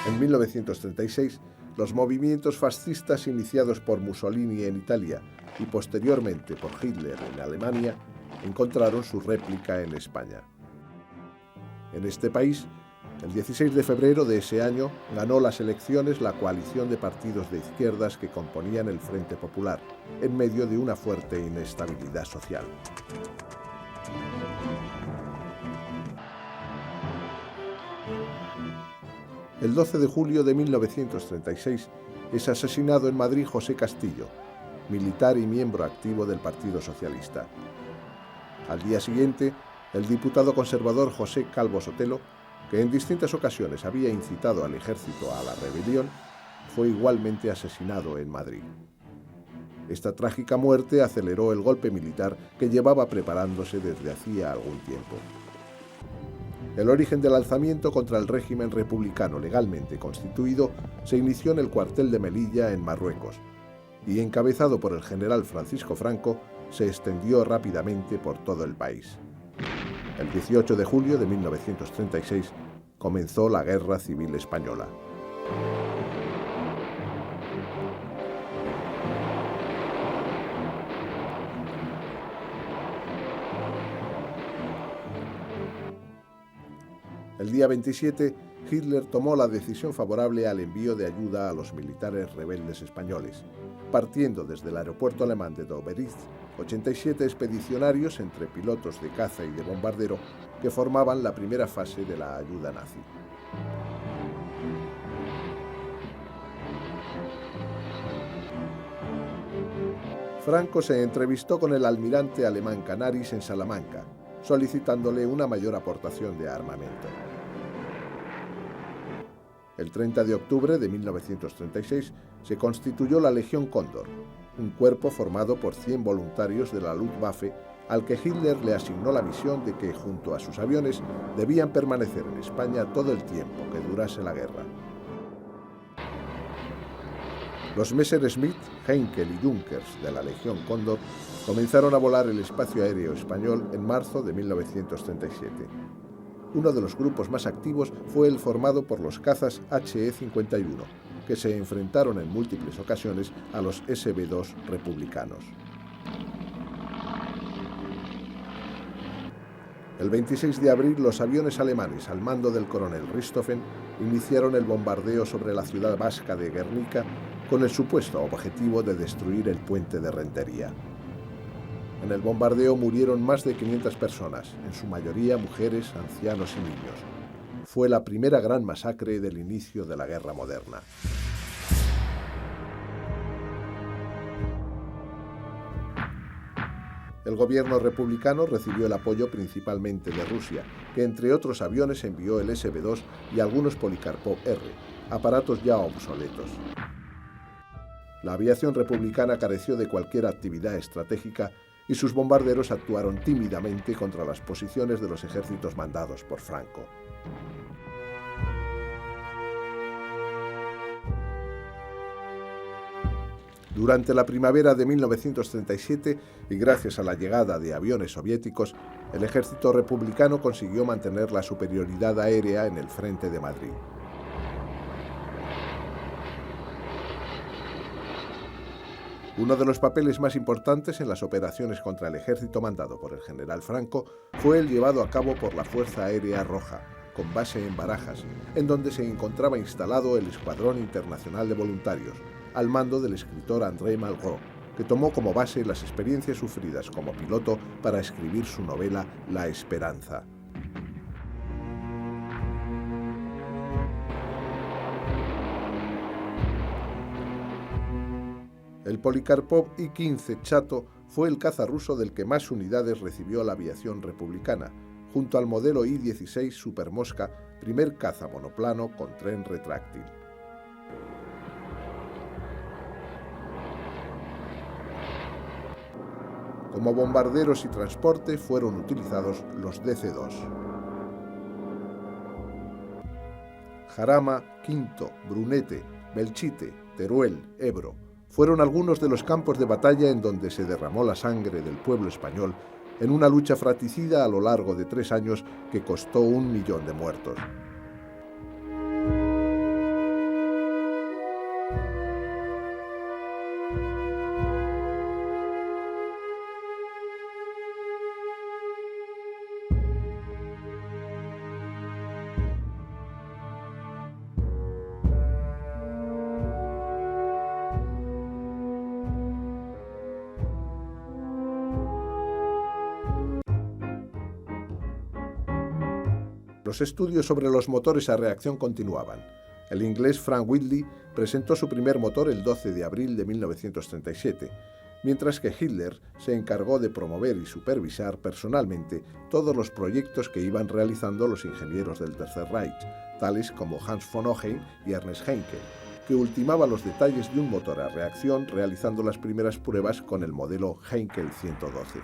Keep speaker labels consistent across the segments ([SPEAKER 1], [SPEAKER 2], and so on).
[SPEAKER 1] En 1936, los movimientos fascistas iniciados por Mussolini en Italia y posteriormente por Hitler en Alemania encontraron su réplica en España. En este país, el 16 de febrero de ese año, ganó las elecciones la coalición de partidos de izquierdas que componían el Frente Popular, en medio de una fuerte inestabilidad social. El 12 de julio de 1936 es asesinado en Madrid José Castillo, militar y miembro activo del Partido Socialista. Al día siguiente, el diputado conservador José Calvo Sotelo, que en distintas ocasiones había incitado al ejército a la rebelión, fue igualmente asesinado en Madrid. Esta trágica muerte aceleró el golpe militar que llevaba preparándose desde hacía algún tiempo. El origen del alzamiento contra el régimen republicano legalmente constituido se inició en el cuartel de Melilla, en Marruecos, y encabezado por el general Francisco Franco, se extendió rápidamente por todo el país. El 18 de julio de 1936 comenzó la Guerra Civil Española. El día 27, Hitler tomó la decisión favorable al envío de ayuda a los militares rebeldes españoles, partiendo desde el aeropuerto alemán de Doberitz 87 expedicionarios entre pilotos de caza y de bombardero que formaban la primera fase de la ayuda nazi. Franco se entrevistó con el almirante alemán Canaris en Salamanca, solicitándole una mayor aportación de armamento. El 30 de octubre de 1936 se constituyó la Legión Cóndor, un cuerpo formado por 100 voluntarios de la Luftwaffe al que Hitler le asignó la misión de que, junto a sus aviones, debían permanecer en España todo el tiempo que durase la guerra. Los Messerschmitt, Heinkel y Junkers de la Legión Cóndor comenzaron a volar el espacio aéreo español en marzo de 1937. Uno de los grupos más activos fue el formado por los cazas HE-51, que se enfrentaron en múltiples ocasiones a los SB-2 republicanos. El 26 de abril, los aviones alemanes al mando del coronel Richthofen iniciaron el bombardeo sobre la ciudad vasca de Guernica con el supuesto objetivo de destruir el puente de Rentería. En el bombardeo murieron más de 500 personas, en su mayoría mujeres, ancianos y niños. Fue la primera gran masacre del inicio de la guerra moderna. El gobierno republicano recibió el apoyo principalmente de Rusia, que entre otros aviones envió el SB-2 y algunos Polikarpov-R, aparatos ya obsoletos. La aviación republicana careció de cualquier actividad estratégica y sus bombarderos actuaron tímidamente contra las posiciones de los ejércitos mandados por Franco. Durante la primavera de 1937, y gracias a la llegada de aviones soviéticos, el ejército republicano consiguió mantener la superioridad aérea en el frente de Madrid. Uno de los papeles más importantes en las operaciones contra el ejército mandado por el general Franco fue el llevado a cabo por la Fuerza Aérea Roja, con base en Barajas, en donde se encontraba instalado el Escuadrón Internacional de Voluntarios, al mando del escritor André Malraux, que tomó como base las experiencias sufridas como piloto para escribir su novela La Esperanza. El Polikarpov I-15 Chato fue el caza ruso del que más unidades recibió la aviación republicana, junto al modelo I-16 Super Mosca, primer caza monoplano con tren retráctil. Como bombarderos y transporte fueron utilizados los DC-2. Jarama, Quinto, Brunete, Belchite, Teruel, Ebro fueron algunos de los campos de batalla en donde se derramó la sangre del pueblo español en una lucha fratricida a lo largo de 3 años que costó 1 millón de muertos. Los estudios sobre los motores a reacción continuaban. El inglés Frank Whitley presentó su primer motor el 12 de abril de 1937, mientras que Hitler se encargó de promover y supervisar personalmente todos los proyectos que iban realizando los ingenieros del Tercer Reich, tales como Hans von Ohain y Ernest Heinkel, que ultimaba los detalles de un motor a reacción realizando las primeras pruebas con el modelo Heinkel 112.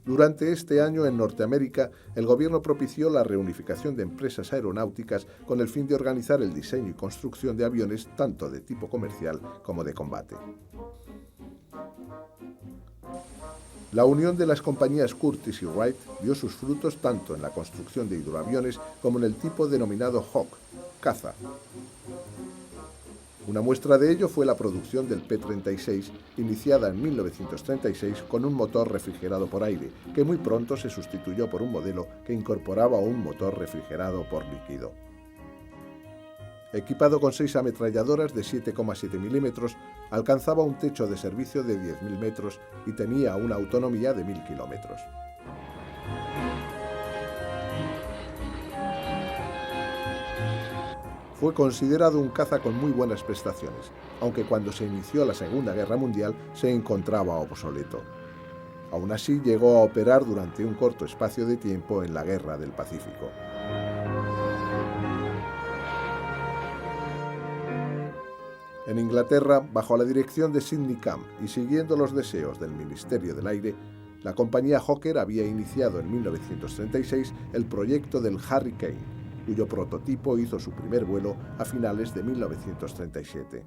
[SPEAKER 1] Durante este año en Norteamérica, el gobierno propició la reunificación de empresas aeronáuticas con el fin de organizar el diseño y construcción de aviones tanto de tipo comercial como de combate. La unión de las compañías Curtiss y Wright dio sus frutos tanto en la construcción de hidroaviones como en el tipo denominado Hawk, caza. Una muestra de ello fue la producción del P-36, iniciada en 1936 con un motor refrigerado por aire, que muy pronto se sustituyó por un modelo que incorporaba un motor refrigerado por líquido. Equipado con 6 ametralladoras de 7,7 milímetros, alcanzaba un techo de servicio de 10.000 metros y tenía una autonomía de 1.000 kilómetros. Fue considerado un caza con muy buenas prestaciones, aunque cuando se inició la Segunda Guerra Mundial se encontraba obsoleto. Aún así llegó a operar durante un corto espacio de tiempo en la Guerra del Pacífico. En Inglaterra, bajo la dirección de Sidney Camp y siguiendo los deseos del Ministerio del Aire, la compañía Hawker había iniciado en 1936 el proyecto del Hurricane, cuyo prototipo hizo su primer vuelo a finales de 1937.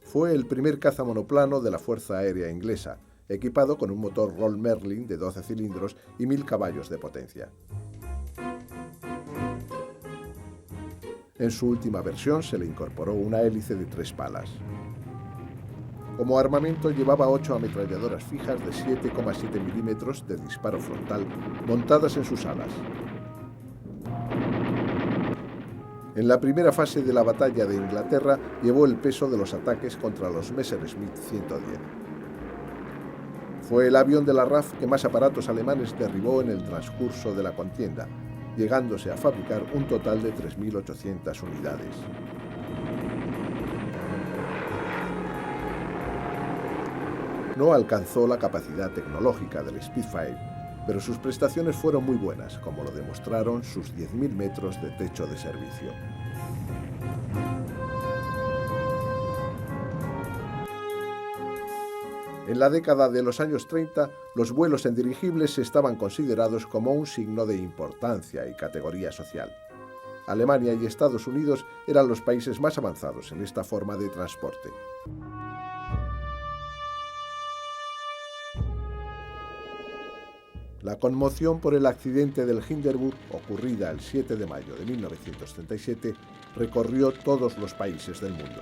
[SPEAKER 1] Fue el primer caza monoplano de la Fuerza Aérea Inglesa, equipado con un motor Roll Merlin de 12 cilindros y 1.000 caballos de potencia. En su última versión se le incorporó una hélice de 3 palas. Como armamento llevaba 8 ametralladoras fijas de 7,7 milímetros de disparo frontal montadas en sus alas. En la primera fase de la batalla de Inglaterra llevó el peso de los ataques contra los Messerschmitt 110. Fue el avión de la RAF que más aparatos alemanes derribó en el transcurso de la contienda, llegándose a fabricar un total de 3.800 unidades. No alcanzó la capacidad tecnológica del Spitfire, pero sus prestaciones fueron muy buenas, como lo demostraron sus 10.000 metros de techo de servicio. En la década de los años 30, los vuelos en dirigibles estaban considerados como un signo de importancia y categoría social. Alemania y Estados Unidos eran los países más avanzados en esta forma de transporte. La conmoción por el accidente del Hindenburg, ocurrida el 7 de mayo de 1937, recorrió todos los países del mundo.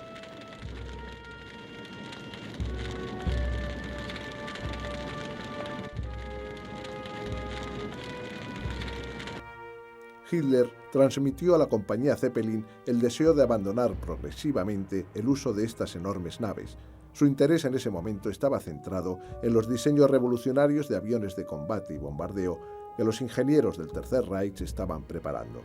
[SPEAKER 1] Hitler transmitió a la compañía Zeppelin el deseo de abandonar progresivamente el uso de estas enormes naves. Su interés en ese momento estaba centrado en los diseños revolucionarios de aviones de combate y bombardeo que los ingenieros del Tercer Reich estaban preparando.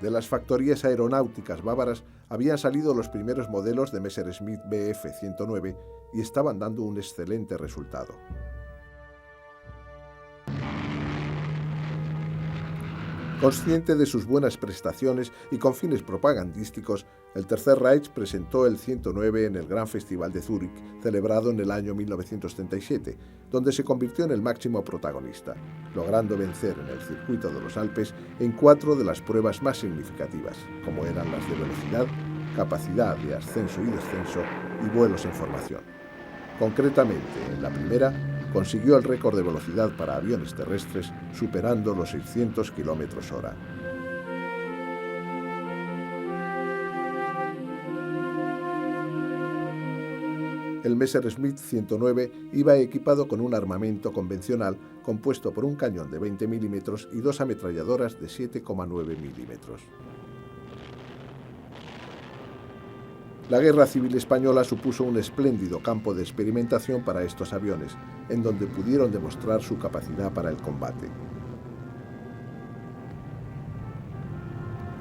[SPEAKER 1] De las factorías aeronáuticas bávaras habían salido los primeros modelos de Messerschmitt Bf 109 y estaban dando un excelente resultado. Consciente de sus buenas prestaciones y con fines propagandísticos, el Tercer Reich presentó el 109 en el Gran Festival de Zúrich, celebrado en el año 1937, donde se convirtió en el máximo protagonista, logrando vencer en el circuito de los Alpes en 4 de las pruebas más significativas, como eran las de velocidad, capacidad de ascenso y descenso y vuelos en formación. Concretamente, en la primera, consiguió el récord de velocidad para aviones terrestres, superando los 600 km/h. El Messerschmitt 109 iba equipado con un armamento convencional compuesto por un cañón de 20 milímetros y dos ametralladoras de 7,9 milímetros. La Guerra Civil Española supuso un espléndido campo de experimentación para estos aviones, en donde pudieron demostrar su capacidad para el combate.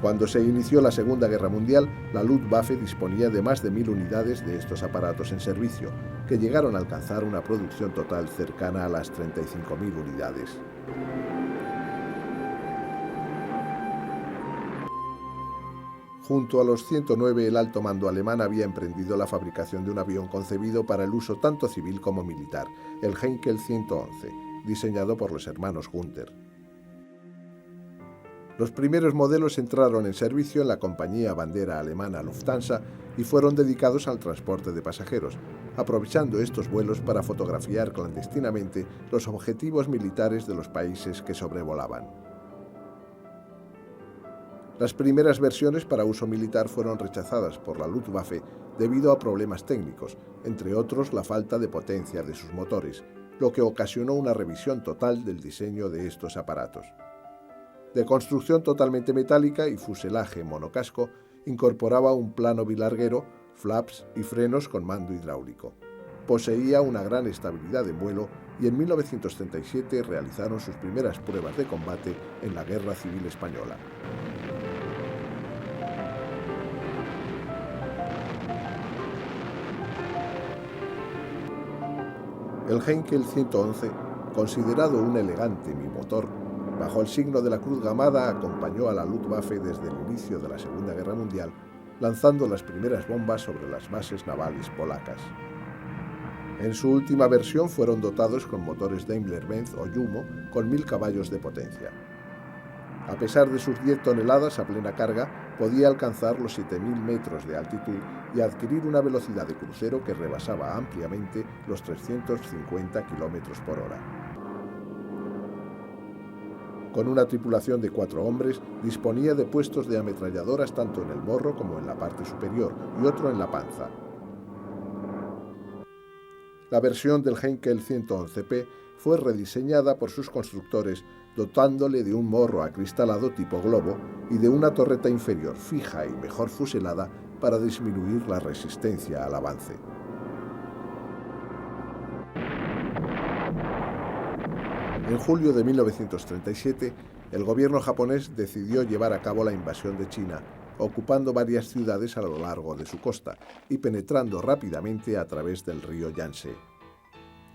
[SPEAKER 1] Cuando se inició la Segunda Guerra Mundial, la Luftwaffe disponía de más de 1000 unidades de estos aparatos en servicio, que llegaron a alcanzar una producción total cercana a las 35.000 unidades. Junto a los 109, el alto mando alemán había emprendido la fabricación de un avión concebido para el uso tanto civil como militar, el Heinkel 111, diseñado por los hermanos Günther. Los primeros modelos entraron en servicio en la compañía bandera alemana Lufthansa y fueron dedicados al transporte de pasajeros, aprovechando estos vuelos para fotografiar clandestinamente los objetivos militares de los países que sobrevolaban. Las primeras versiones para uso militar fueron rechazadas por la Luftwaffe debido a problemas técnicos, entre otros la falta de potencia de sus motores, lo que ocasionó una revisión total del diseño de estos aparatos. De construcción totalmente metálica y fuselaje monocasco, incorporaba un plano bilarguero, flaps y frenos con mando hidráulico. Poseía una gran estabilidad en vuelo y en 1937 realizaron sus primeras pruebas de combate en la Guerra Civil Española. El Heinkel 111, considerado un elegante bimotor, bajo el signo de la Cruz Gamada, acompañó a la Luftwaffe desde el inicio de la Segunda Guerra Mundial, lanzando las primeras bombas sobre las bases navales polacas. En su última versión fueron dotados con motores Daimler-Benz o Jumo con 1000 caballos de potencia. A pesar de sus 10 toneladas a plena carga, podía alcanzar los 7000 metros de altitud y adquirir una velocidad de crucero que rebasaba ampliamente los 350 km por hora. Con una tripulación de 4 hombres, disponía de puestos de ametralladoras tanto en el morro como en la parte superior y otro en la panza. La versión del Heinkel 111P fue rediseñada por sus constructores, dotándole de un morro acristalado tipo globo y de una torreta inferior fija y mejor fuselada para disminuir la resistencia al avance. En julio de 1937, el gobierno japonés decidió llevar a cabo la invasión de China, ocupando varias ciudades a lo largo de su costa y penetrando rápidamente a través del río Yangtze.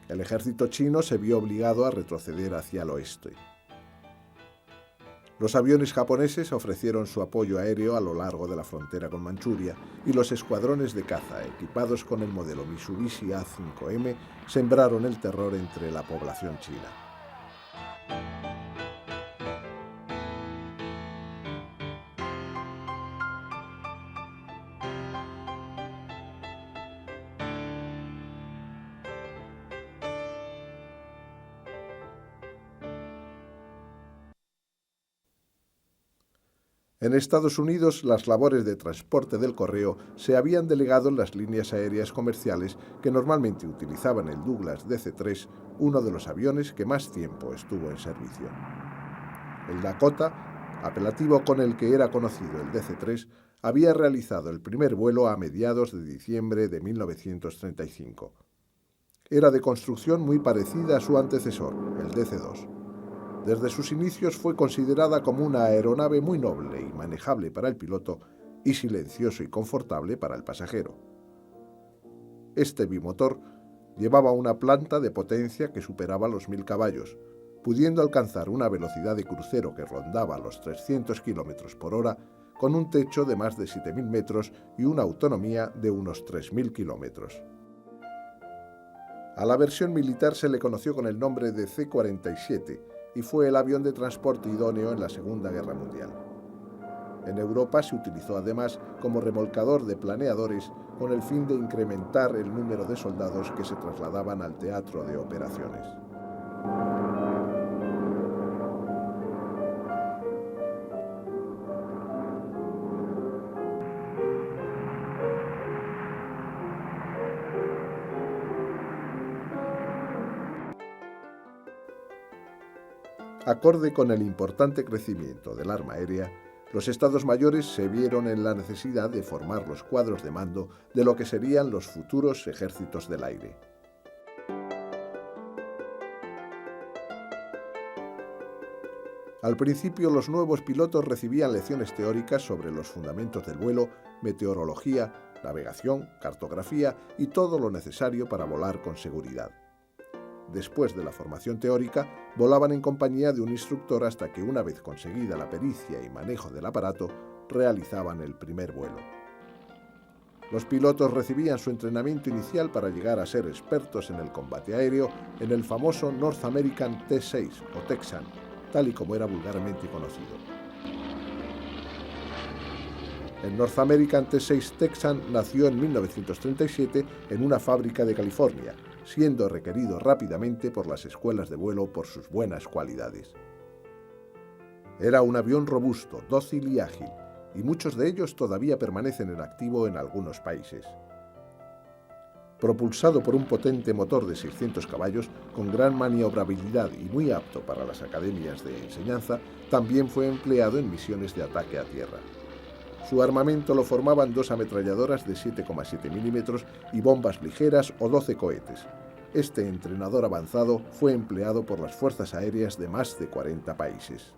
[SPEAKER 1] El ejército chino se vio obligado a retroceder hacia el oeste. Los aviones japoneses ofrecieron su apoyo aéreo a lo largo de la frontera con Manchuria y los escuadrones de caza, equipados con el modelo Mitsubishi A5M, sembraron el terror entre la población china. En Estados Unidos, las labores de transporte del correo se habían delegado en las líneas aéreas comerciales que normalmente utilizaban el Douglas DC-3, uno de los aviones que más tiempo estuvo en servicio. El Dakota, apelativo con el que era conocido el DC-3, había realizado el primer vuelo a mediados de diciembre de 1935. Era de construcción muy parecida a su antecesor, el DC-2. Desde sus inicios fue considerada como una aeronave muy noble y manejable para el piloto y silencioso y confortable para el pasajero. Este bimotor llevaba una planta de potencia que superaba los 1000 caballos, pudiendo alcanzar una velocidad de crucero que rondaba los 300 km por hora, con un techo de más de 7000 metros y una autonomía de unos 3000 kilómetros. A la versión militar se le conoció con el nombre de C-47, y fue el avión de transporte idóneo en la Segunda Guerra Mundial. En Europa se utilizó además como remolcador de planeadores con el fin de incrementar el número de soldados que se trasladaban al teatro de operaciones. Acorde con el importante crecimiento del arma aérea, los Estados Mayores se vieron en la necesidad de formar los cuadros de mando de lo que serían los futuros ejércitos del aire. Al principio, los nuevos pilotos recibían lecciones teóricas sobre los fundamentos del vuelo, meteorología, navegación, cartografía y todo lo necesario para volar con seguridad. Después de la formación teórica, volaban en compañía de un instructor hasta que, una vez conseguida la pericia y manejo del aparato, realizaban el primer vuelo. Los pilotos recibían su entrenamiento inicial para llegar a ser expertos en el combate aéreo en el famoso North American T-6 o Texan, tal y como era vulgarmente conocido. El North American T-6 Texan nació en 1937 en una fábrica de California, siendo requerido rápidamente por las escuelas de vuelo por sus buenas cualidades. Era un avión robusto, dócil y ágil, y muchos de ellos todavía permanecen en activo en algunos países. Propulsado por un potente motor de 600 caballos, con gran maniobrabilidad y muy apto para las academias de enseñanza, también fue empleado en misiones de ataque a tierra. Su armamento lo formaban 2 ametralladoras de 7,7 milímetros y bombas ligeras o 12 cohetes. Este entrenador avanzado fue empleado por las fuerzas aéreas de más de 40 países.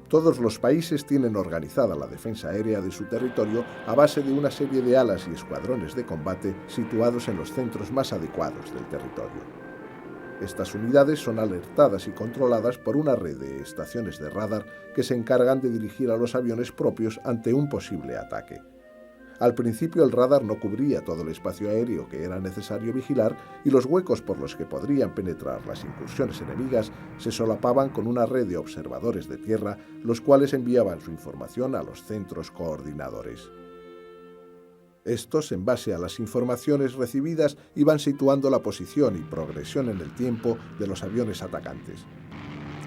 [SPEAKER 1] Todos los países tienen organizada la defensa aérea de su territorio a base de una serie de alas y escuadrones de combate situados en los centros más adecuados del territorio. Estas unidades son alertadas y controladas por una red de estaciones de radar que se encargan de dirigir a los aviones propios ante un posible ataque. Al principio el radar no cubría todo el espacio aéreo que era necesario vigilar y los huecos por los que podrían penetrar las incursiones enemigas se solapaban con una red de observadores de tierra, los cuales enviaban su información a los centros coordinadores. Estos, en base a las informaciones recibidas, iban situando la posición y progresión en el tiempo de los aviones atacantes.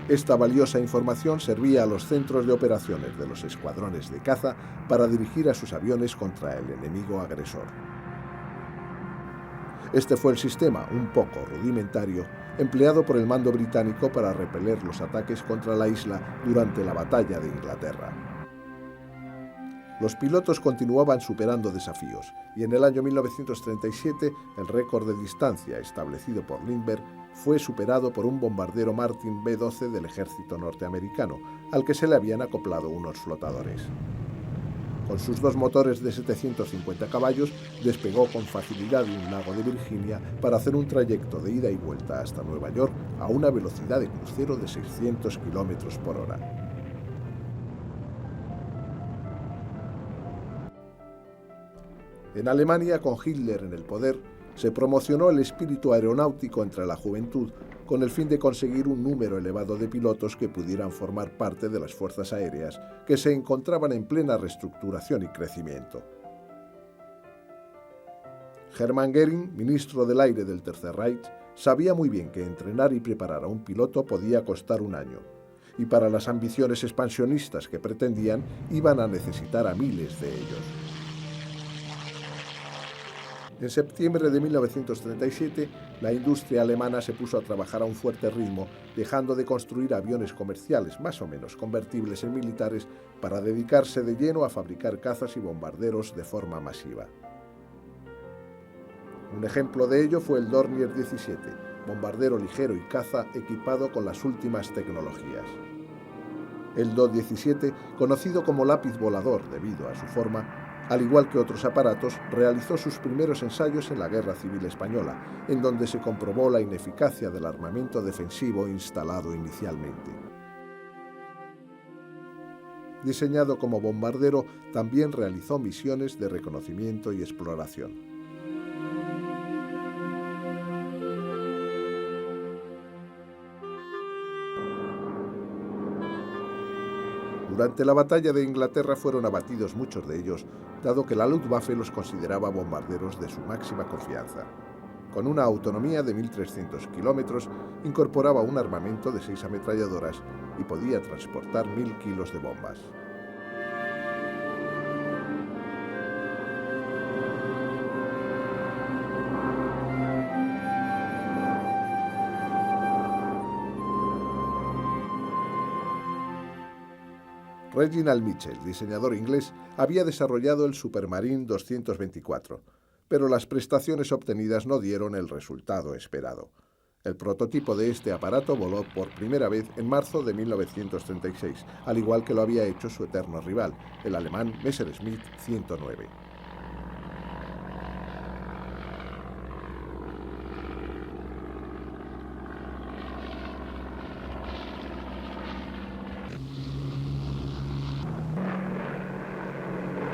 [SPEAKER 1] Esta valiosa información servía a los centros de operaciones de los escuadrones de caza para dirigir a sus aviones contra el enemigo agresor. Este fue el sistema, un poco rudimentario, empleado por el mando británico para repeler los ataques contra la isla durante la Batalla de Inglaterra. Los pilotos continuaban superando desafíos y en el año 1937 el récord de distancia establecido por Lindbergh fue superado por un bombardero Martin B-12 del ejército norteamericano, al que se le habían acoplado unos flotadores. Con sus 2 motores de 750 caballos, despegó con facilidad de un lago de Virginia para hacer un trayecto de ida y vuelta hasta Nueva York a una velocidad de crucero de 600 km por hora. En Alemania, con Hitler en el poder, se promocionó el espíritu aeronáutico entre la juventud con el fin de conseguir un número elevado de pilotos que pudieran formar parte de las fuerzas aéreas que se encontraban en plena reestructuración y crecimiento. Hermann Göring, ministro del aire del Tercer Reich, sabía muy bien que entrenar y preparar a un piloto podía costar un año, y para las ambiciones expansionistas que pretendían iban a necesitar a miles de ellos. En septiembre de 1937, la industria alemana se puso a trabajar a un fuerte ritmo, dejando de construir aviones comerciales más o menos convertibles en militares para dedicarse de lleno a fabricar cazas y bombarderos de forma masiva. Un ejemplo de ello fue el Dornier 17, bombardero ligero y caza equipado con las últimas tecnologías. El Do-17, conocido como lápiz volador debido a su forma, al igual que otros aparatos, realizó sus primeros ensayos en la Guerra Civil Española, en donde se comprobó la ineficacia del armamento defensivo instalado inicialmente. Diseñado como bombardero, también realizó misiones de reconocimiento y exploración. Durante la batalla de Inglaterra fueron abatidos muchos de ellos, dado que la Luftwaffe los consideraba bombarderos de su máxima confianza. Con una autonomía de 1.300 kilómetros, incorporaba un armamento de 6 ametralladoras y podía transportar 1.000 kilos de bombas. Reginald Mitchell, diseñador inglés, había desarrollado el Supermarine 224, pero las prestaciones obtenidas no dieron el resultado esperado. El prototipo de este aparato voló por primera vez en marzo de 1936, al igual que lo había hecho su eterno rival, el alemán Messerschmitt 109.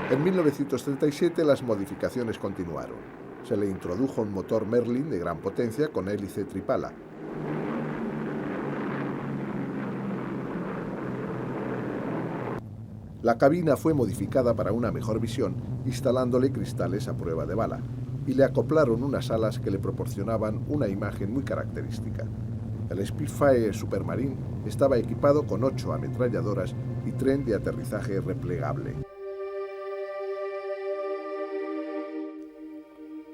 [SPEAKER 1] En 1937 las modificaciones continuaron. Se le introdujo un motor Merlin de gran potencia con hélice tripala. La cabina fue modificada para una mejor visión, instalándole cristales a prueba de bala, y le acoplaron unas alas que le proporcionaban una imagen muy característica. El Spitfire Supermarine estaba equipado con 8 ametralladoras y tren de aterrizaje replegable.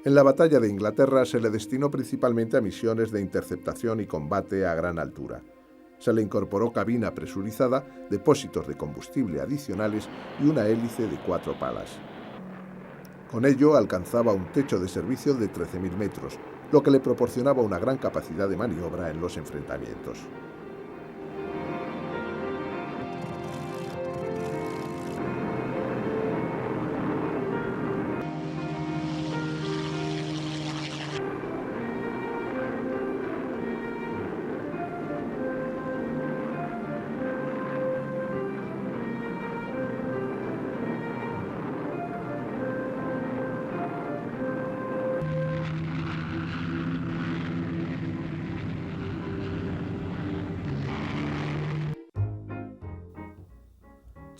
[SPEAKER 1] En la batalla de Inglaterra se le destinó principalmente a misiones de interceptación y combate a gran altura. Se le incorporó cabina presurizada, depósitos de combustible adicionales y una hélice de 4 palas. Con ello alcanzaba un techo de servicio de 13.000 metros, lo que le proporcionaba una gran capacidad de maniobra en los enfrentamientos.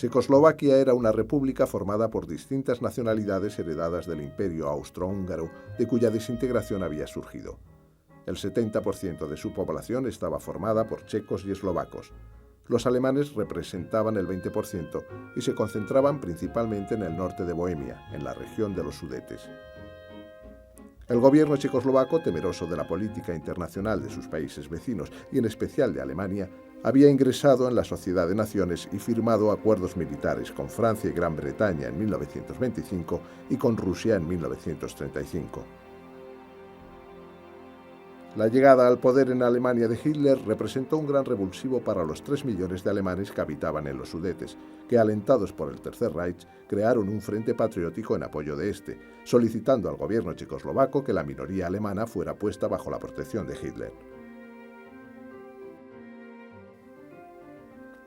[SPEAKER 1] Checoslovaquia era una república formada por distintas nacionalidades heredadas del Imperio austrohúngaro, de cuya desintegración había surgido. El 70% de su población estaba formada por checos y eslovacos. Los alemanes representaban el 20% y se concentraban principalmente en el norte de Bohemia, en la región de los Sudetes. El gobierno checoslovaco, temeroso de la política internacional de sus países vecinos y en especial de Alemania, había ingresado en la Sociedad de Naciones y firmado acuerdos militares con Francia y Gran Bretaña en 1925 y con Rusia en 1935. La llegada al poder en Alemania de Hitler representó un gran revulsivo para los 3 millones de alemanes que habitaban en los Sudetes, que, alentados por el Tercer Reich, crearon un frente patriótico en apoyo de este, solicitando al gobierno checoslovaco que la minoría alemana fuera puesta bajo la protección de Hitler.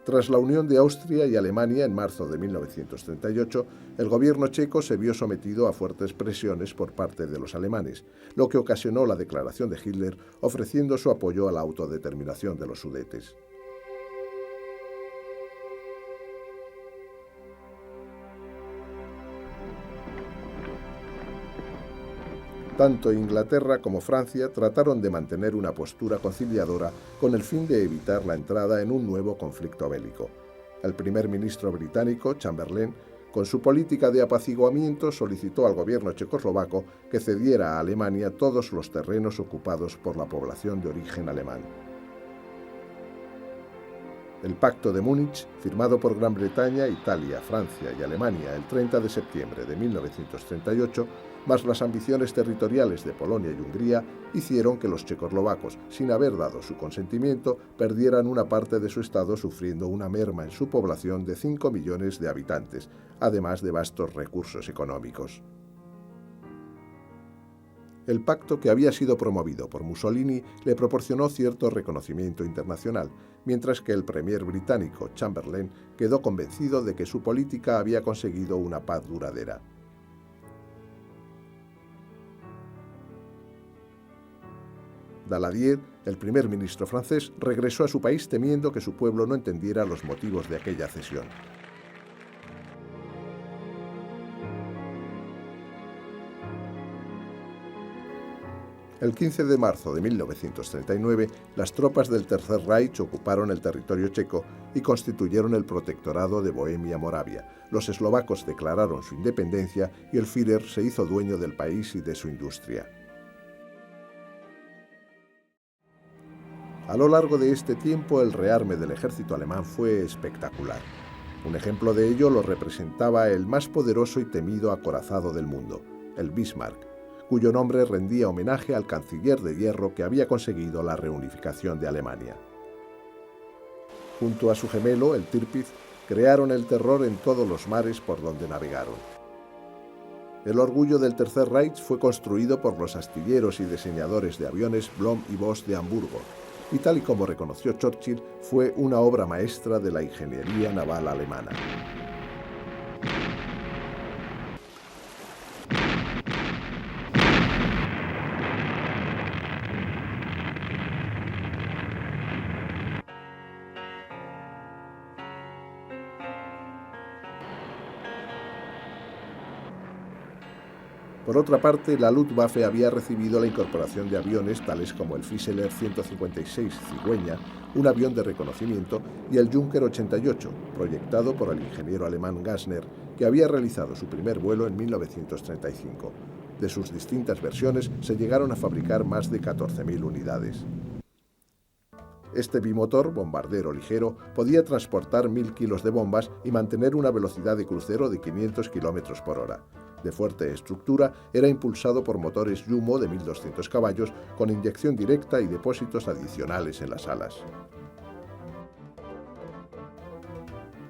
[SPEAKER 1] Tras la unión de Austria y Alemania en marzo de 1938, el gobierno checo se vio sometido a fuertes presiones por parte de los alemanes, lo que ocasionó la declaración de Hitler ofreciendo su apoyo a la autodeterminación de los Sudetes. Tanto Inglaterra como Francia trataron de mantener una postura conciliadora con el fin de evitar la entrada en un nuevo conflicto bélico. El primer ministro británico, Chamberlain, con su política de apaciguamiento, solicitó al gobierno checoslovaco que cediera a Alemania todos los terrenos ocupados por la población de origen alemán. El Pacto de Múnich, firmado por Gran Bretaña, Italia, Francia y Alemania el 30 de septiembre de 1938, más las ambiciones territoriales de Polonia y Hungría, hicieron que los checoslovacos, sin haber dado su consentimiento, perdieran una parte de su estado sufriendo una merma en su población de 5 millones de habitantes, además de vastos recursos económicos. El pacto, que había sido promovido por Mussolini, le proporcionó cierto reconocimiento internacional, mientras que el premier británico, Chamberlain, quedó convencido de que su política había conseguido una paz duradera. Daladier, el primer ministro francés, regresó a su país temiendo que su pueblo no entendiera los motivos de aquella cesión. El 15 de marzo de 1939, las tropas del Tercer Reich ocuparon el territorio checo y constituyeron el protectorado de Bohemia-Moravia. Los eslovacos declararon su independencia y el Führer se hizo dueño del país y de su industria. A lo largo de este tiempo, el rearme del ejército alemán fue espectacular. Un ejemplo de ello lo representaba el más poderoso y temido acorazado del mundo, el Bismarck, cuyo nombre rendía homenaje al canciller de hierro que había conseguido la reunificación de Alemania. Junto a su gemelo, el Tirpitz, crearon el terror en todos los mares por donde navegaron. El orgullo del Tercer Reich fue construido por los astilleros y diseñadores de aviones Blohm y Voss de Hamburgo, y tal y como reconoció Churchill, fue una obra maestra de la ingeniería naval alemana. Por otra parte, la Luftwaffe había recibido la incorporación de aviones tales como el Führer 156 Cigüeña, un avión de reconocimiento, y el Junker 88, proyectado por el ingeniero alemán Gassner, que había realizado su primer vuelo en 1935. De sus distintas versiones se llegaron a fabricar más de 14.000 unidades. Este bimotor, bombardero ligero, podía transportar 1.000 kilos de bombas y mantener una velocidad de crucero de 500 km por hora. De fuerte estructura, era impulsado por motores Jumo de 1.200 caballos con inyección directa y depósitos adicionales en las alas.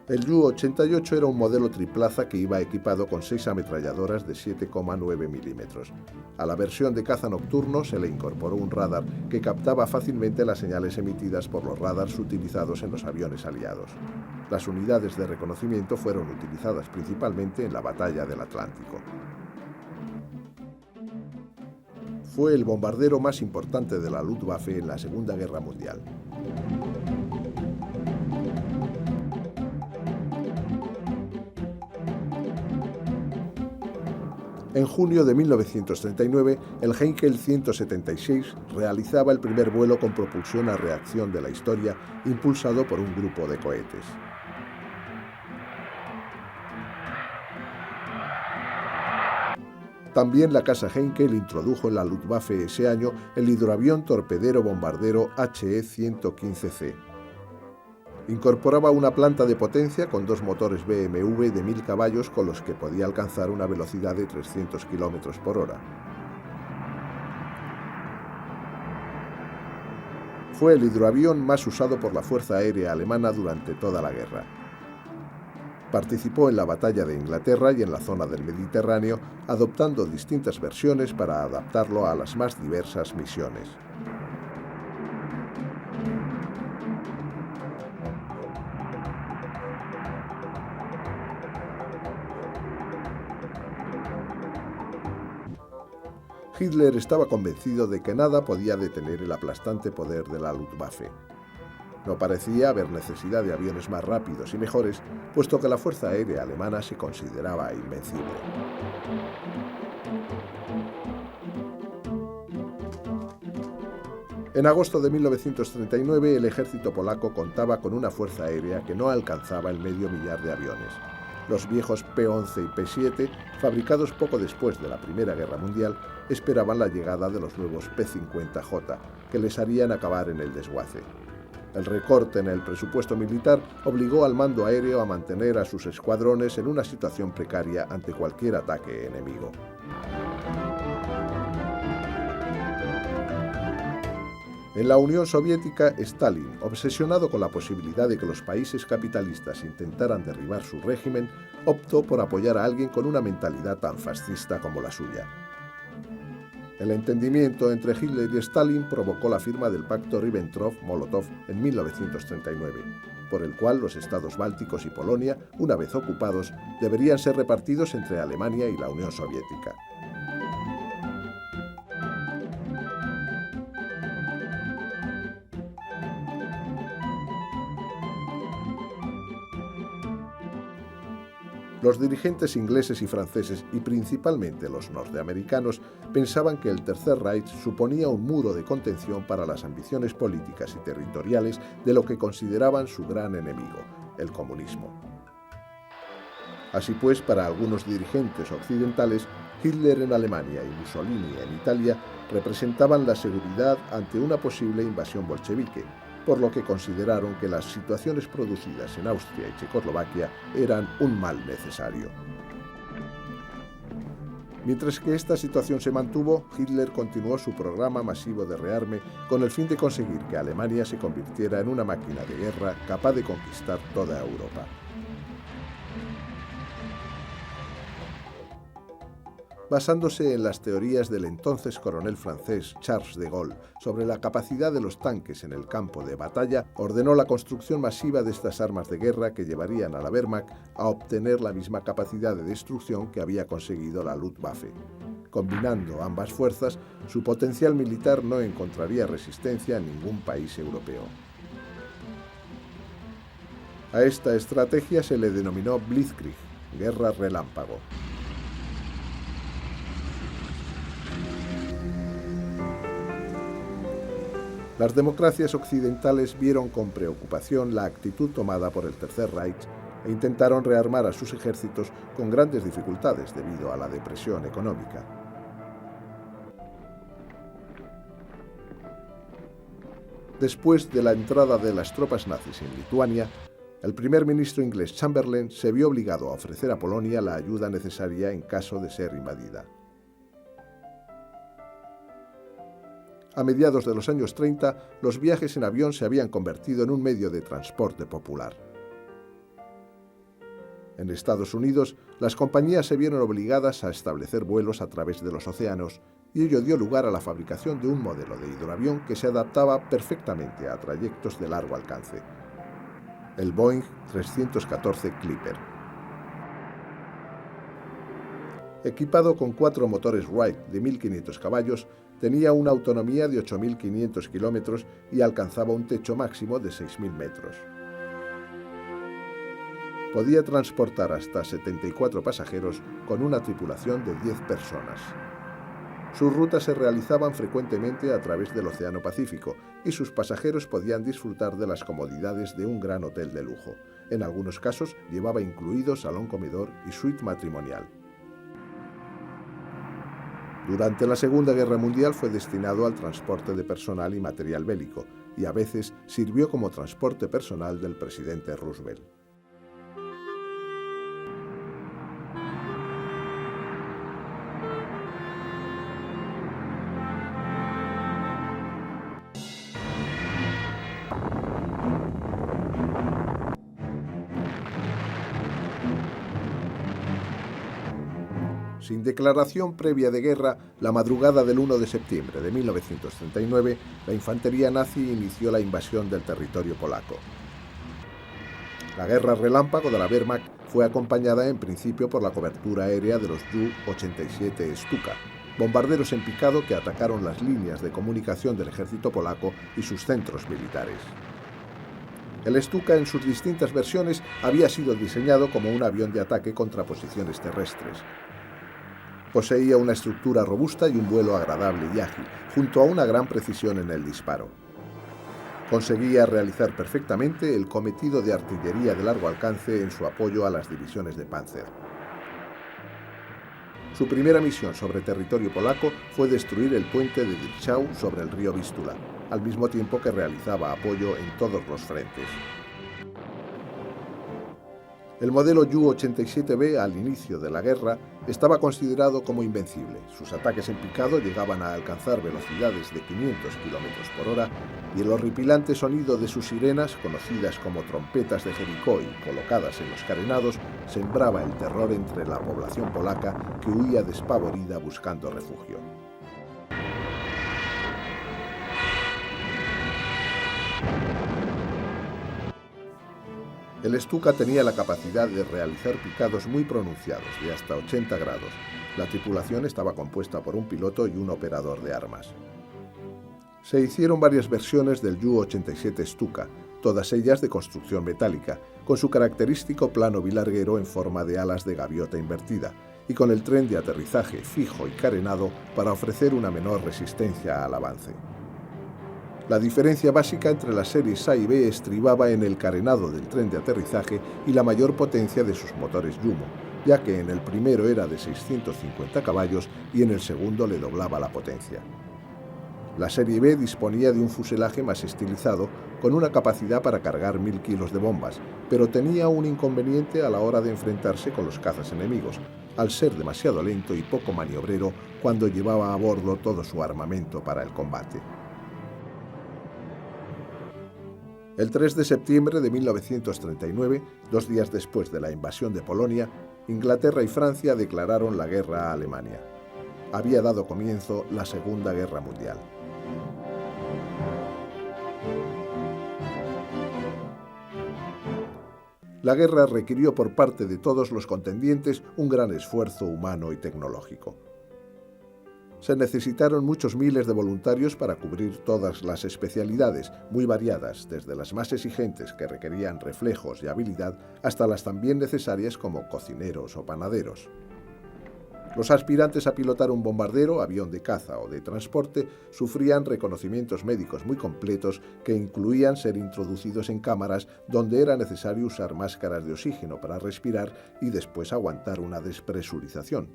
[SPEAKER 1] El Ju-88 era un modelo triplaza que iba equipado con 6 ametralladoras de 7,9 milímetros. A la versión de caza nocturno se le incorporó un radar que captaba fácilmente las señales emitidas por los radars utilizados en los aviones aliados. Las unidades de reconocimiento fueron utilizadas principalmente en la Batalla del Atlántico. Fue el bombardero más importante de la Luftwaffe en la Segunda Guerra Mundial. En junio de 1939, el Heinkel 176 realizaba el primer vuelo con propulsión a reacción de la historia, impulsado por un grupo de cohetes. También la casa Heinkel introdujo en la Luftwaffe ese año el hidroavión torpedero bombardero HE-115C. Incorporaba una planta de potencia con 2 motores BMW de 1.000 caballos con los que podía alcanzar una velocidad de 300 km por hora. Fue el hidroavión más usado por la Fuerza Aérea Alemana durante toda la guerra. Participó en la Batalla de Inglaterra y en la zona del Mediterráneo, adoptando distintas versiones para adaptarlo a las más diversas misiones. Hitler estaba convencido de que nada podía detener el aplastante poder de la Luftwaffe. No parecía haber necesidad de aviones más rápidos y mejores, puesto que la Fuerza Aérea Alemana se consideraba invencible. En agosto de 1939, el ejército polaco contaba con una fuerza aérea que no alcanzaba el medio millar de aviones. Los viejos P-11 y P-7, fabricados poco después de la Primera Guerra Mundial, esperaban la llegada de los nuevos P-50J, que les harían acabar en el desguace. El recorte en el presupuesto militar obligó al mando aéreo a mantener a sus escuadrones en una situación precaria ante cualquier ataque enemigo. En la Unión Soviética, Stalin, obsesionado con la posibilidad de que los países capitalistas intentaran derribar su régimen, optó por apoyar a alguien con una mentalidad tan fascista como la suya. El entendimiento entre Hitler y Stalin provocó la firma del pacto Ribbentrop-Molotov en 1939, por el cual los estados bálticos y Polonia, una vez ocupados, deberían ser repartidos entre Alemania y la Unión Soviética. Los dirigentes ingleses y franceses, y principalmente los norteamericanos, pensaban que el Tercer Reich suponía un muro de contención para las ambiciones políticas y territoriales de lo que consideraban su gran enemigo, el comunismo. Así pues, para algunos dirigentes occidentales, Hitler en Alemania y Mussolini en Italia representaban la seguridad ante una posible invasión bolchevique, por lo que consideraron que las situaciones producidas en Austria y Checoslovaquia eran un mal necesario. Mientras que esta situación se mantuvo, Hitler continuó su programa masivo de rearme con el fin de conseguir que Alemania se convirtiera en una máquina de guerra capaz de conquistar toda Europa. Basándose en las teorías del entonces coronel francés Charles de Gaulle sobre la capacidad de los tanques en el campo de batalla, ordenó la construcción masiva de estas armas de guerra que llevarían a la Wehrmacht a obtener la misma capacidad de destrucción que había conseguido la Luftwaffe. Combinando ambas fuerzas, su potencial militar no encontraría resistencia en ningún país europeo. A esta estrategia se le denominó Blitzkrieg, guerra relámpago. Las democracias occidentales vieron con preocupación la actitud tomada por el Tercer Reich e intentaron rearmar a sus ejércitos con grandes dificultades debido a la depresión económica. Después de la entrada de las tropas nazis en Lituania, el primer ministro inglés Chamberlain se vio obligado a ofrecer a Polonia la ayuda necesaria en caso de ser invadida. A mediados de los años 30, los viajes en avión se habían convertido en un medio de transporte popular. En Estados Unidos, las compañías se vieron obligadas a establecer vuelos a través de los océanos, y ello dio lugar a la fabricación de un modelo de hidroavión que se adaptaba perfectamente a trayectos de largo alcance, el Boeing 314 Clipper. Equipado con 4 motores Wright de 1.500 caballos, tenía una autonomía de 8.500 kilómetros y alcanzaba un techo máximo de 6.000 metros. Podía transportar hasta 74 pasajeros con una tripulación de 10 personas. Sus rutas se realizaban frecuentemente a través del Océano Pacífico y sus pasajeros podían disfrutar de las comodidades de un gran hotel de lujo. En algunos casos llevaba incluido salón comedor y suite matrimonial. Durante la Segunda Guerra Mundial fue destinado al transporte de personal y material bélico, y a veces sirvió como transporte personal del presidente Roosevelt. Sin declaración previa de guerra, la madrugada del 1 de septiembre de 1939, la infantería nazi inició la invasión del territorio polaco. La guerra relámpago de la Wehrmacht fue acompañada en principio por la cobertura aérea de los Ju-87 Stuka, bombarderos en picado que atacaron las líneas de comunicación del ejército polaco y sus centros militares. El Stuka en sus distintas versiones había sido diseñado como un avión de ataque contra posiciones terrestres. Poseía una estructura robusta y un vuelo agradable y ágil, junto a una gran precisión en el disparo. Conseguía realizar perfectamente el cometido de artillería de largo alcance en su apoyo a las divisiones de Panzer. Su primera misión sobre territorio polaco fue destruir el puente de Dirchau sobre el río Vístula, al mismo tiempo que realizaba apoyo en todos los frentes. El modelo Ju-87B al inicio de la guerra estaba considerado como invencible. Sus ataques en picado llegaban a alcanzar velocidades de 500 km por hora y el horripilante sonido de sus sirenas, conocidas como trompetas de Jericó y colocadas en los carenados, sembraba el terror entre la población polaca que huía despavorida buscando refugio. El Stuka tenía la capacidad de realizar picados muy pronunciados, de hasta 80 grados. La tripulación estaba compuesta por un piloto y un operador de armas. Se hicieron varias versiones del Ju-87 Stuka, todas ellas de construcción metálica, con su característico plano bilarguero en forma de alas de gaviota invertida, y con el tren de aterrizaje fijo y carenado para ofrecer una menor resistencia al avance. La diferencia básica entre las series A y B estribaba en el carenado del tren de aterrizaje y la mayor potencia de sus motores Jumo, ya que en el primero era de 650 caballos y en el segundo le doblaba la potencia. La serie B disponía de un fuselaje más estilizado, con una capacidad para cargar 1000 kilos de bombas, pero tenía un inconveniente a la hora de enfrentarse con los cazas enemigos, al ser demasiado lento y poco maniobrero cuando llevaba a bordo todo su armamento para el combate. El 3 de septiembre de 1939, 2 días después de la invasión de Polonia, Inglaterra y Francia declararon la guerra a Alemania. Había dado comienzo la Segunda Guerra Mundial. La guerra requirió por parte de todos los contendientes un gran esfuerzo humano y tecnológico. Se necesitaron muchos miles de voluntarios para cubrir todas las especialidades, muy variadas, desde las más exigentes que requerían reflejos y habilidad hasta las también necesarias como cocineros o panaderos. Los aspirantes a pilotar un bombardero, avión de caza o de transporte sufrían reconocimientos médicos muy completos que incluían ser introducidos en cámaras donde era necesario usar máscaras de oxígeno para respirar y después aguantar una despresurización.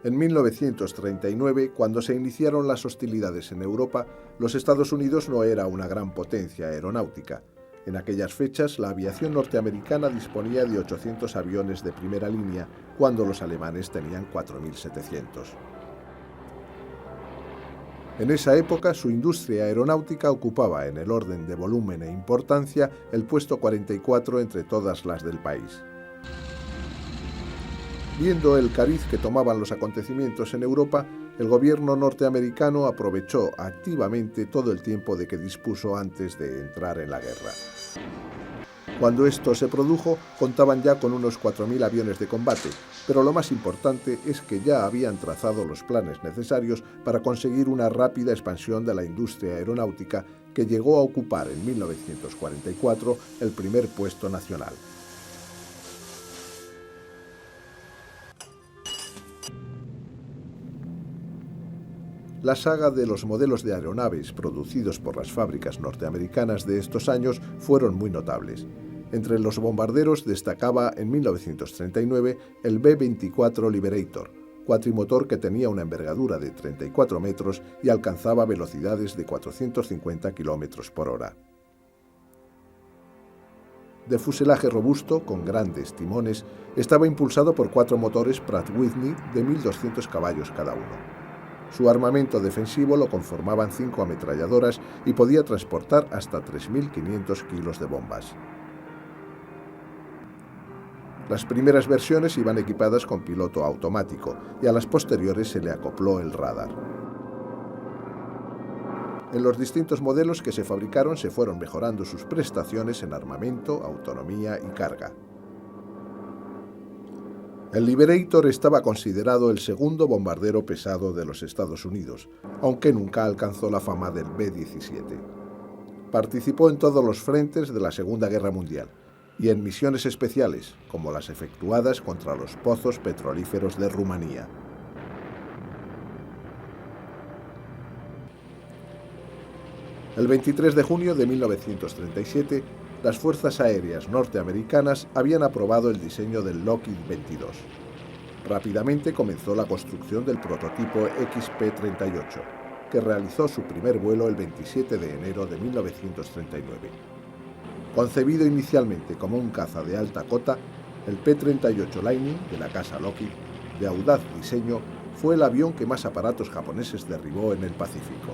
[SPEAKER 1] En 1939, cuando se iniciaron las hostilidades en Europa, los Estados Unidos no era una gran potencia aeronáutica. En aquellas fechas, la aviación norteamericana disponía de 800 aviones de primera línea, cuando los alemanes tenían 4.700. En esa época, su industria aeronáutica ocupaba, en el orden de volumen e importancia, el puesto 44 entre todas las del país. Viendo el cariz que tomaban los acontecimientos en Europa, el gobierno norteamericano aprovechó activamente todo el tiempo de que dispuso antes de entrar en la guerra. Cuando esto se produjo, contaban ya con unos 4.000 aviones de combate, pero lo más importante es que ya habían trazado los planes necesarios para conseguir una rápida expansión de la industria aeronáutica que llegó a ocupar en 1944 el primer puesto nacional. La saga de los modelos de aeronaves producidos por las fábricas norteamericanas de estos años fueron muy notables. Entre los bombarderos destacaba en 1939 el B-24 Liberator, cuatrimotor que tenía una envergadura de 34 metros y alcanzaba velocidades de 450 km por hora. De fuselaje robusto, con grandes timones, estaba impulsado por 4 motores Pratt Whitney de 1.200 caballos cada uno. Su armamento defensivo lo conformaban 5 ametralladoras y podía transportar hasta 3.500 kilos de bombas. Las primeras versiones iban equipadas con piloto automático y a las posteriores se le acopló el radar. En los distintos modelos que se fabricaron se fueron mejorando sus prestaciones en armamento, autonomía y carga. El Liberator estaba considerado el segundo bombardero pesado de los Estados Unidos, aunque nunca alcanzó la fama del B-17. Participó en todos los frentes de la Segunda Guerra Mundial y en misiones especiales, como las efectuadas contra los pozos petrolíferos de Rumanía. El 23 de junio de 1937, las Fuerzas Aéreas norteamericanas habían aprobado el diseño del Lockheed 22. Rápidamente comenzó la construcción del prototipo XP-38, que realizó su primer vuelo el 27 de enero de 1939. Concebido inicialmente como un caza de alta cota, el P-38 Lightning de la casa Lockheed, de audaz diseño, fue el avión que más aparatos japoneses derribó en el Pacífico.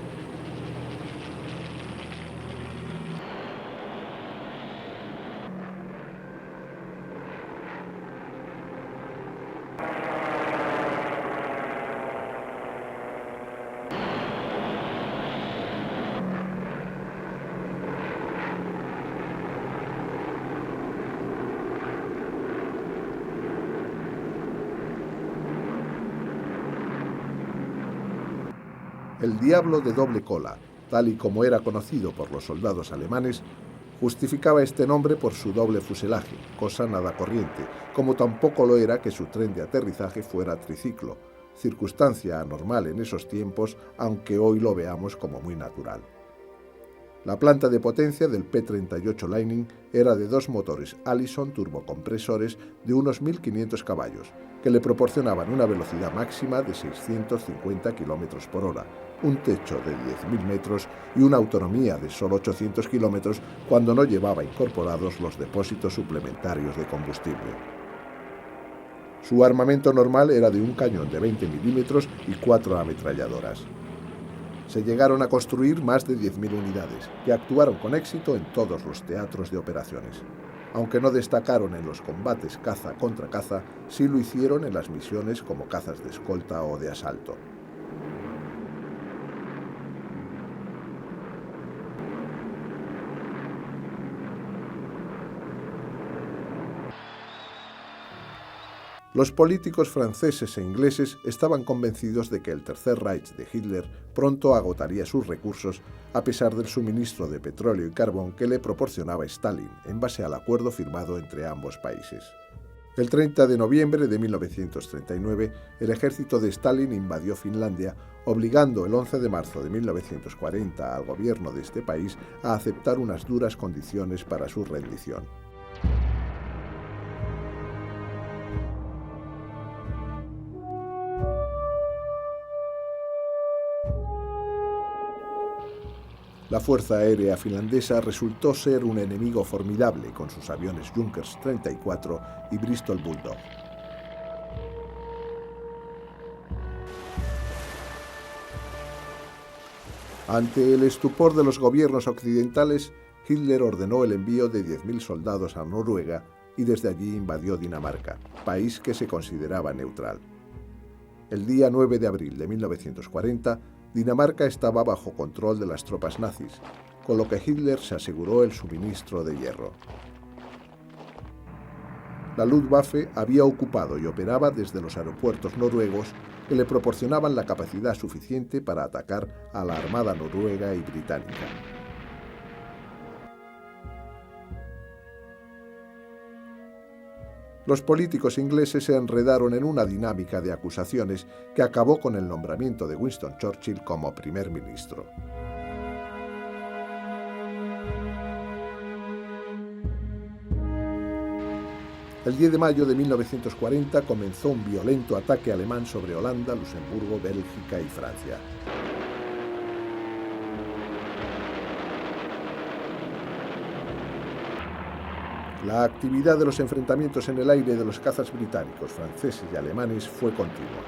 [SPEAKER 1] El diablo de doble cola, tal y como era conocido por los soldados alemanes, justificaba este nombre por su doble fuselaje, cosa nada corriente, como tampoco lo era que su tren de aterrizaje fuera triciclo, circunstancia anormal en esos tiempos, aunque hoy lo veamos como muy natural. La planta de potencia del P-38 Lightning era de 2 motores Allison turbocompresores de unos 1.500 caballos, que le proporcionaban una velocidad máxima de 650 km por hora, un techo de 10.000 metros y una autonomía de solo 800 km cuando no llevaba incorporados los depósitos suplementarios de combustible. Su armamento normal era de un cañón de 20 milímetros y 4 ametralladoras. Se llegaron a construir más de 10.000 unidades, que actuaron con éxito en todos los teatros de operaciones. Aunque no destacaron en los combates caza contra caza, sí lo hicieron en las misiones como cazas de escolta o de asalto. Los políticos franceses e ingleses estaban convencidos de que el Tercer Reich de Hitler pronto agotaría sus recursos a pesar del suministro de petróleo y carbón que le proporcionaba Stalin en base al acuerdo firmado entre ambos países. El 30 de noviembre de 1939, el ejército de Stalin invadió Finlandia, obligando el 11 de marzo de 1940 al gobierno de este país a aceptar unas duras condiciones para su rendición. La Fuerza Aérea Finlandesa resultó ser un enemigo formidable con sus aviones Junkers 34 y Bristol Bulldog. Ante el estupor de los gobiernos occidentales, Hitler ordenó el envío de 10.000 soldados a Noruega y desde allí invadió Dinamarca, país que se consideraba neutral. El día 9 de abril de 1940, Dinamarca estaba bajo control de las tropas nazis, con lo que Hitler se aseguró el suministro de hierro. La Luftwaffe había ocupado y operaba desde los aeropuertos noruegos que le proporcionaban la capacidad suficiente para atacar a la Armada noruega y británica. Los políticos ingleses se enredaron en una dinámica de acusaciones que acabó con el nombramiento de Winston Churchill como primer ministro. El 10 de mayo de 1940 comenzó un violento ataque alemán sobre Holanda, Luxemburgo, Bélgica y Francia. La actividad de los enfrentamientos en el aire de los cazas británicos, franceses y alemanes fue continua.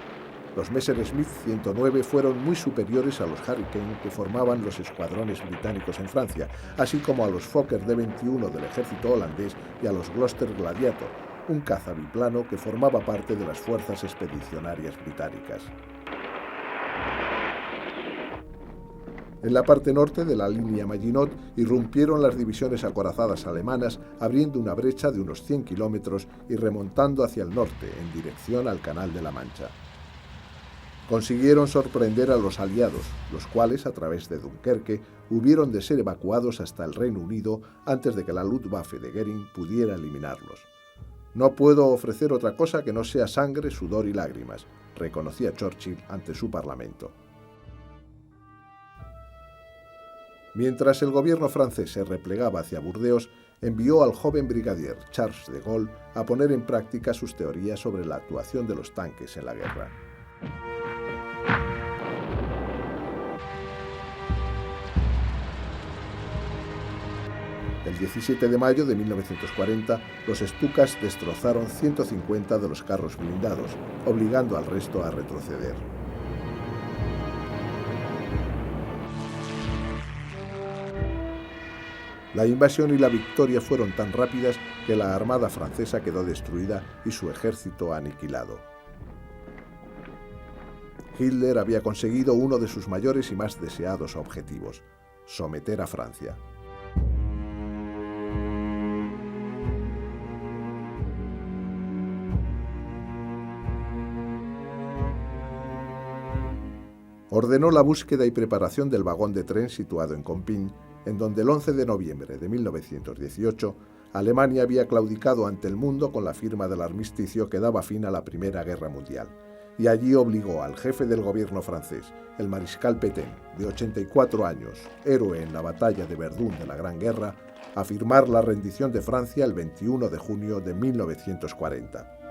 [SPEAKER 1] Los Messerschmitt 109 fueron muy superiores a los Hurricane que formaban los escuadrones británicos en Francia, así como a los Fokker D-21 del ejército holandés y a los Gloster Gladiator, un caza biplano que formaba parte de las fuerzas expedicionarias británicas. En la parte norte de la línea Maginot irrumpieron las divisiones acorazadas alemanas, abriendo una brecha de unos 100 kilómetros y remontando hacia el norte, en dirección al Canal de la Mancha. Consiguieron sorprender a los aliados, los cuales, a través de Dunkerque, hubieron de ser evacuados hasta el Reino Unido antes de que la Luftwaffe de Goering pudiera eliminarlos. «No puedo ofrecer otra cosa que no sea sangre, sudor y lágrimas», reconocía Churchill ante su parlamento. Mientras el gobierno francés se replegaba hacia Burdeos, envió al joven brigadier Charles de Gaulle a poner en práctica sus teorías sobre la actuación de los tanques en la guerra. El 17 de mayo de 1940, los Stukas destrozaron 150 de los carros blindados, obligando al resto a retroceder. La invasión y la victoria fueron tan rápidas que la armada francesa quedó destruida y su ejército aniquilado. Hitler había conseguido uno de sus mayores y más deseados objetivos: someter a Francia. ordenó la búsqueda y preparación del vagón de tren situado en Compiègne, en donde el 11 de noviembre de 1918 Alemania había claudicado ante el mundo con la firma del armisticio que daba fin a la Primera Guerra Mundial, y allí obligó al jefe del gobierno francés, el mariscal Pétain, de 84 años, héroe en la batalla de Verdún de la Gran Guerra, a firmar la rendición de Francia el 21 de junio de 1940.